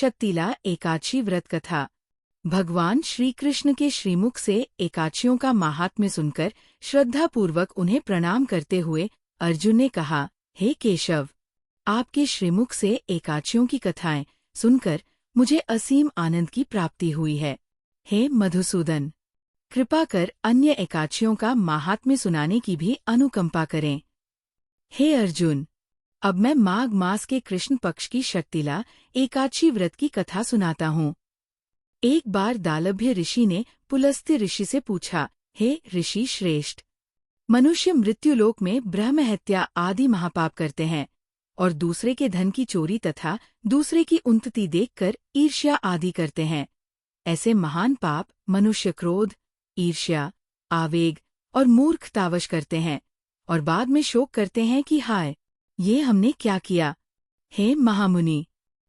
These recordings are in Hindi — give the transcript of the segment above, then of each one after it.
शक्तिला एकादशी व्रत कथा। भगवान श्री कृष्ण के श्रीमुख से एकादशियों का महात्म्य सुनकर श्रद्धापूर्वक उन्हें प्रणाम करते हुए अर्जुन ने कहा, हे केशव, आपके श्रीमुख से एकादशियों की कथाएं सुनकर मुझे असीम आनंद की प्राप्ति हुई है। हे मधुसूदन, कृपा कर अन्य एकादशियों का महात्म्य सुनाने की भी अनुकंपा करें। हे अर्जुन, अब मैं माघ मास के कृष्ण पक्ष की शक्तिला एकादशी व्रत की कथा सुनाता हूँ। एक बार दालभ्य ऋषि ने पुलस्त्य ऋषि से पूछा, हे ऋषि श्रेष्ठ, मनुष्य मृत्युलोक में ब्रह्महत्या आदि महापाप करते हैं और दूसरे के धन की चोरी तथा दूसरे की उन्नति देखकर ईर्ष्या आदि करते हैं। ऐसे महान पाप मनुष्य क्रोध, ईर्ष्या, आवेग और मूर्खतावश करते हैं और बाद में शोक करते हैं कि हाय, ये हमने क्या किया। हे महामुनि,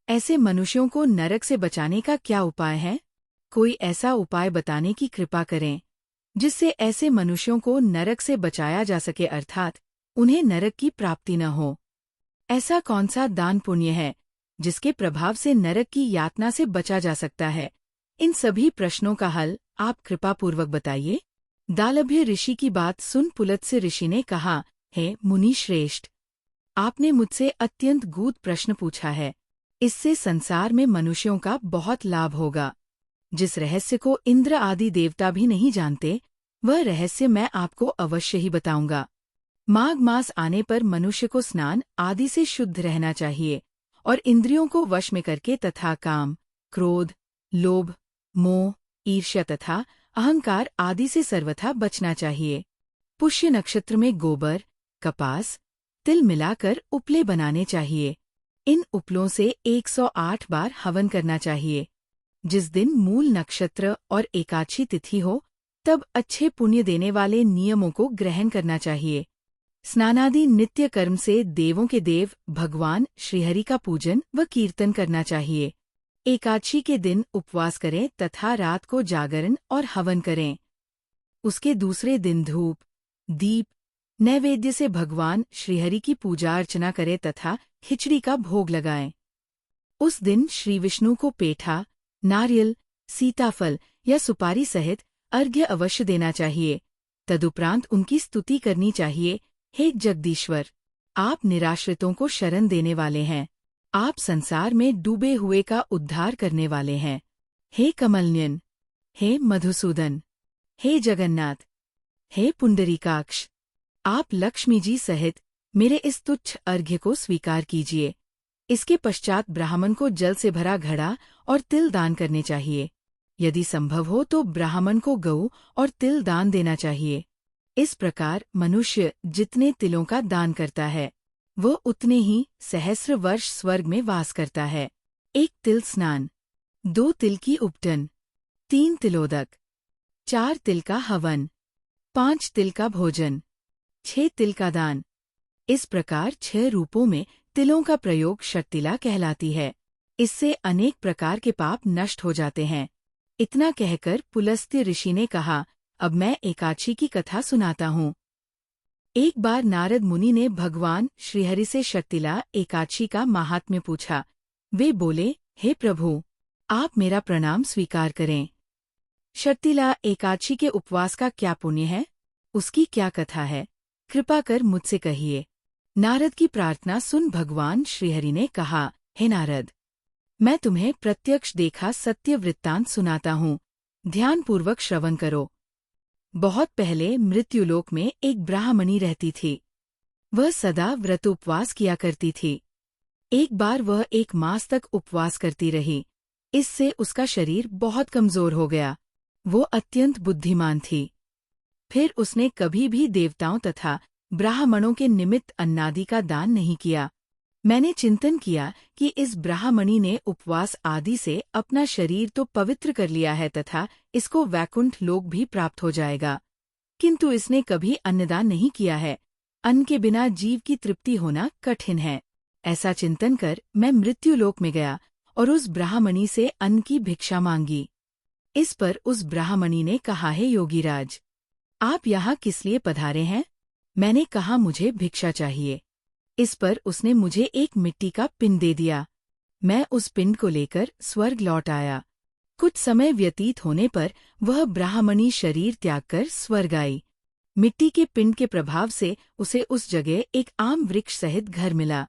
ऐसे मनुष्यों को नरक से बचाने का क्या उपाय है? कोई ऐसा उपाय बताने की कृपा करें जिससे ऐसे मनुष्यों को नरक से बचाया जा सके, अर्थात उन्हें नरक की प्राप्ति न हो। ऐसा कौन सा दान पुण्य है जिसके प्रभाव से नरक की यातना से बचा जा सकता है? इन सभी प्रश्नों का हल आप कृपापूर्वक बताइए। दालभ्य ऋषि की बात सुन पुलत्स्य ऋषि ने कहा, हे मुनि श्रेष्ठ, आपने मुझसे अत्यंत गूढ़ प्रश्न पूछा है। इससे संसार में मनुष्यों का बहुत लाभ होगा। जिस रहस्य को इंद्र आदि देवता भी नहीं जानते, वह रहस्य मैं आपको अवश्य ही बताऊंगा। माघ मास आने पर मनुष्य को स्नान आदि से शुद्ध रहना चाहिए और इंद्रियों को वश में करके तथा काम, क्रोध, लोभ, मोह, ईर्ष्या तथा अहंकार आदि से सर्वथा बचना चाहिए। पुष्य नक्षत्र में गोबर, कपास, तिल मिलाकर उपले बनाने चाहिए। इन उपलों से 108 बार हवन करना चाहिए। जिस दिन मूल नक्षत्र और एकादशी तिथि हो, तब अच्छे पुण्य देने वाले नियमों को ग्रहण करना चाहिए। स्नानादि नित्य कर्म से देवों के देव भगवान श्रीहरि का पूजन व कीर्तन करना चाहिए। एकादशी के दिन उपवास करें तथा रात को जागरण और हवन करें। उसके दूसरे दिन धूप, दीप, नैवेद्य से भगवान श्रीहरि की पूजा अर्चना करें तथा खिचड़ी का भोग लगाएं। उस दिन श्री विष्णु को पेठा, नारियल, सीताफल या सुपारी सहित अर्घ्य अवश्य देना चाहिए। तदुपरांत उनकी स्तुति करनी चाहिए। हे जगदीश्वर, आप निराश्रितों को शरण देने वाले हैं। आप संसार में डूबे हुए का उद्धार करने वाले हैं। हे कमलनयन, हे मधुसूदन, हे जगन्नाथ, हे पुंडरीकाक्ष, आप लक्ष्मी जी सहित मेरे इस तुच्छ अर्घ्य को स्वीकार कीजिए। इसके पश्चात ब्राह्मण को जल से भरा घड़ा और तिल दान करने चाहिए। यदि संभव हो तो ब्राह्मण को गऊ और तिल दान देना चाहिए। इस प्रकार मनुष्य जितने तिलों का दान करता है, वह उतने ही सहस्र वर्ष स्वर्ग में वास करता है। 1 तिल स्नान, 2 तिल की उपटन, 3 तिलोदक, 4 तिल का हवन, 5 तिल का भोजन, 6 तिल का दान। इस प्रकार 6 रूपों में तिलों का प्रयोग शक्तिला कहलाती है। इससे अनेक प्रकार के पाप नष्ट हो जाते हैं। इतना कहकर पुलस्त्य ऋषि ने कहा, अब मैं एकादशी की कथा सुनाता हूँ। एक बार नारद मुनि ने भगवान श्रीहरि से शक्तिला एकादशी का महात्म्य पूछा। वे बोले, हे प्रभु, आप मेरा प्रणाम स्वीकार करें। शक्तिला एकादशी के उपवास का क्या पुण्य है? उसकी क्या कथा है? कृपा कर मुझसे कहिए। नारद की प्रार्थना सुन भगवान श्रीहरि ने कहा, हे नारद, मैं तुम्हें प्रत्यक्ष देखा सत्य वृत्तांत सुनाता हूँ। ध्यानपूर्वक श्रवण करो। बहुत पहले मृत्युलोक में एक ब्राह्मणी रहती थी। वह सदा व्रत उपवास किया करती थी। एक बार वह 1 मास तक उपवास करती रही। इससे उसका शरीर बहुत कमजोर हो गया। वो अत्यंत बुद्धिमान थी। फिर उसने कभी भी देवताओं तथा ब्राह्मणों के निमित्त अन्नादि का दान नहीं किया। मैंने चिंतन किया कि इस ब्राह्मणी ने उपवास आदि से अपना शरीर तो पवित्र कर लिया है तथा इसको वैकुंठ लोक भी प्राप्त हो जाएगा, किंतु इसने कभी अन्नदान नहीं किया है। अन्न के बिना जीव की तृप्ति होना कठिन है। ऐसा चिंतन कर मैं मृत्युलोक में गया और उस ब्राह्मणी से अन्न की भिक्षा मांगी। इस पर उस ब्राह्मणी ने कहा, हे योगीराज, आप यहाँ किस लिए पधारे हैं? मैंने कहा, मुझे भिक्षा चाहिए। इस पर उसने मुझे एक मिट्टी का पिंड दे दिया। मैं उस पिंड को लेकर स्वर्ग लौट आया। कुछ समय व्यतीत होने पर वह ब्राह्मणी शरीर त्याग कर स्वर्ग आई। मिट्टी के पिंड के प्रभाव से उसे उस जगह एक आम वृक्ष सहित घर मिला,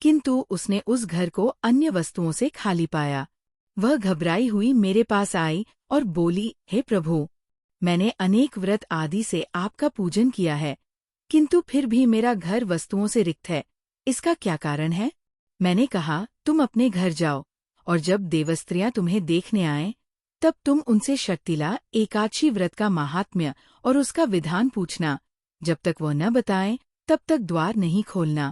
किंतु उसने उस घर को अन्य वस्तुओं से खाली पाया। वह घबराई हुई मेरे पास आई और बोली, हे प्रभु, मैंने अनेक व्रत आदि से आपका पूजन किया है, किंतु फिर भी मेरा घर वस्तुओं से रिक्त है। इसका क्या कारण है? मैंने कहा, तुम अपने घर जाओ, और जब देवस्त्रियां तुम्हें देखने आएं, तब तुम उनसे शक्तिला एकादशी व्रत का महात्म्य और उसका विधान पूछना। जब तक वह न बताएं, तब तक द्वार नहीं खोलना।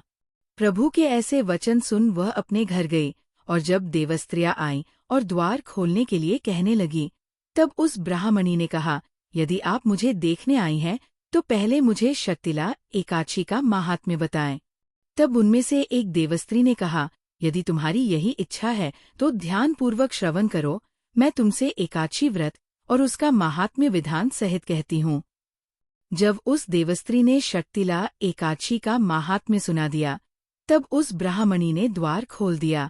प्रभु के ऐसे वचन सुन वह अपने घर गई, और जब देवस्त्रियां आईं और द्वार खोलने के लिए कहने लगी, तब उस ब्राह्मणी ने कहा, यदि आप मुझे देखने आई हैं, तो पहले मुझे शक्तिला एकादशी का महात्म्य बताएं। तब उनमें से एक देवस्त्री ने कहा, यदि तुम्हारी यही इच्छा है तो ध्यानपूर्वक श्रवण करो, मैं तुमसे एकादशी व्रत और उसका महात्म्य विधान सहित कहती हूँ। जब उस देवस्त्री ने शक्तिला एकादशी का महात्म्य सुना दिया, तब उस ब्राह्मणी ने द्वार खोल दिया।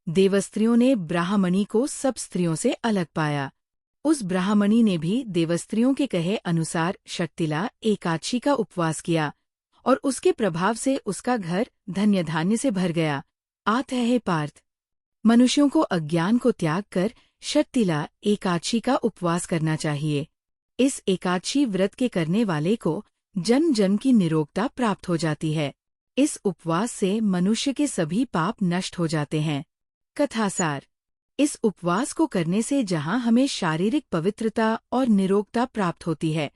देवस्त्रियों ने ब्राह्मणी को सब स्त्रियों से अलग पाया। उस ब्राह्मणी ने भी देवस्त्रियों के कहे अनुसार शक्तिला एकादशी का उपवास किया, और उसके प्रभाव से उसका घर धन्य धान्य से भर गया। आत है पार्थ, मनुष्यों को अज्ञान को त्याग कर शक्तिला एकादशी का उपवास करना चाहिए। इस एकादशी व्रत के करने वाले को जन्म जन्म की निरोगता प्राप्त हो जाती है। इस उपवास से मनुष्य के सभी पाप नष्ट हो जाते हैं। कथासार: इस उपवास को करने से जहाँ हमें शारीरिक पवित्रता और निरोगता प्राप्त होती है,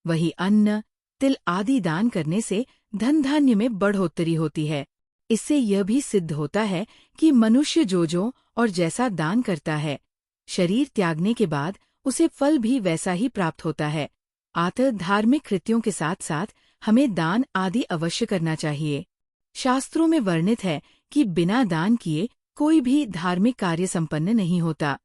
वही अन्न, तिल आदि दान करने से धन धान्य में बढ़ोतरी होती है। इससे यह भी सिद्ध होता है कि मनुष्य जो और जैसा दान करता है, शरीर त्यागने के बाद उसे फल भी वैसा ही प्राप्त होता है। अतः धार्मिक कृत्यों के साथ साथ हमें दान आदि अवश्य करना चाहिए। शास्त्रों में वर्णित है कि बिना दान किए कोई भी धार्मिक कार्य संपन्न नहीं होता।